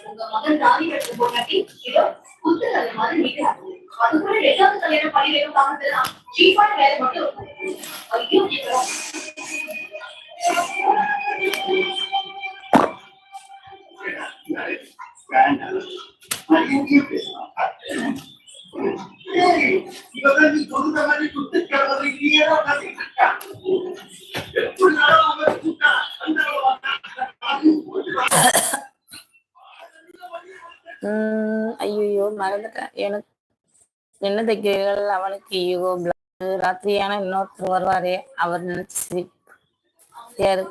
உங்க மகன் தாலி கட்டு போட்டாட்டி இதோ குத்து அது மாதிரி நிற்கிறார். அது கூட 2வது கல்யாணம் பண்ணி வேணும் பார்க்கறதுலாம் சீப்பான வேலை மட்டும். ஐயோ ஐயோ மறந்துட்டேன். எனக்கு என்ன தைக்கிறீர்கள்? அவனுக்கு ஈகோ ராத்திரியான இன்னொருத்தர் வருவாரே அவர் நினைச்சு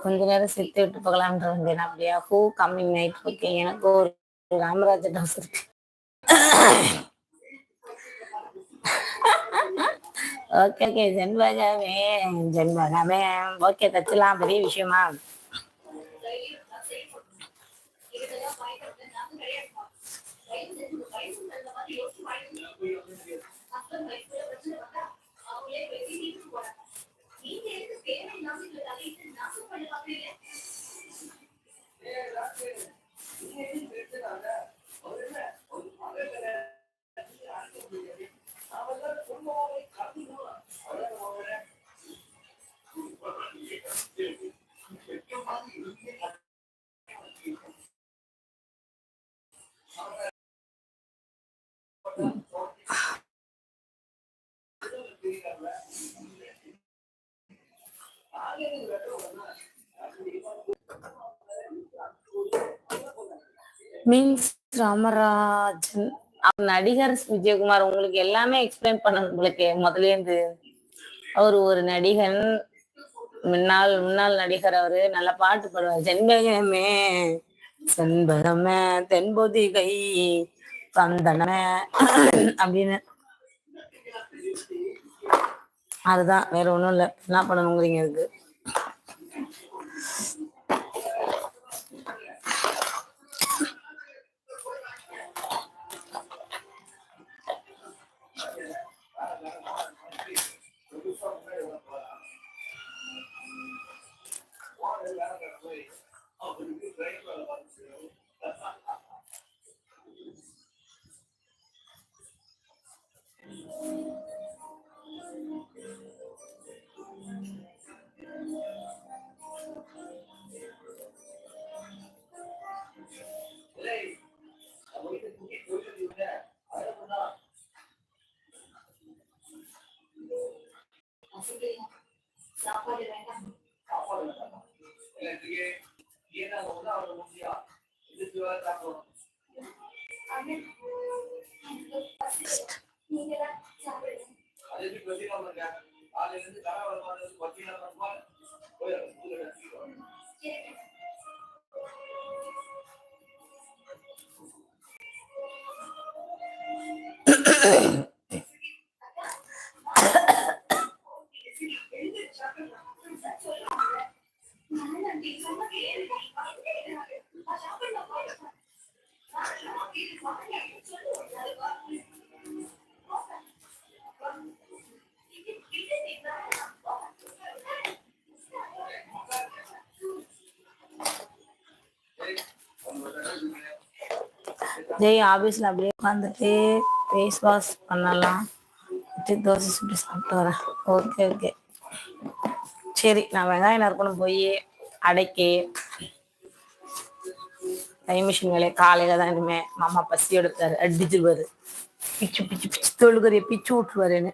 கொஞ்ச நேரம் சிரித்து விட்டு போகலாம்னு வந்தேன். அப்படியா? Who coming night? ஓகே, எனக்கு ஒரு ராமராஜ டாஸ் இருக்கு. ஓகே ஓகே, ஜென்மகமே ஓகே, தச்சுலாம். பெரிய விஷயமா? மீன்ஸ் ராமராஜன் நடிகர் விஜயகுமார். உங்களுக்கு எல்லாமே எக்ஸ்பிளைன் பண்ணணும். உங்களுக்கு முதலேந்து அவர் ஒரு நடிகன், முன்னாள் நடிகர். அவரு நல்ல பாட்டு பாடுவார். செண்பகமே செண்பகமே தென்பொதிகை சந்தனமே அப்படின்னு. அதுதான், வேற ஒண்ணும் இல்லை. என்ன பண்ணணுங்கிறீங்க இருக்கு? ஜெய் ஆபீஸ்ல அப்படியே உட்காந்துட்டு ஃபேஸ் வாஷ் பண்ணலாம், தோசை சுட்டு சாப்பிட்டு வரேன். ஓகே ஓகே சரி, நான் வெங்காயம் நறுக்கணும் போய் அடைக்கி டைம் மிஷின் வேலையை காலையில தான். இனிமே மாமா பசி எடுத்தாரு, அடிச்சுருவாரு, பிச்சு பிச்சு பிச்சு தொழுகறிய பிச்சு விட்டுருவாருன்னு.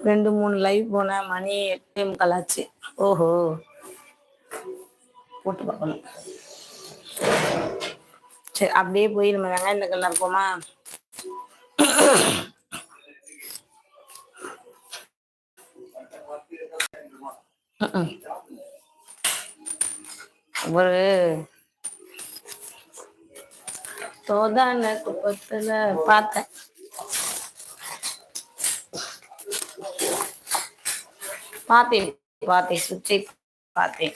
2-3 லைவ் போன மணி 8:45 ஆச்சு. ஓஹோ, போட்டு பார்க்கணும். சரி, அப்படியே போய் நம்ம வெங்காயம் தக்காளி இருப்போமா? ஒரு சோதான குப்பத்துல பார்த்தேன். சுவிட்சை பார்த்தேன்.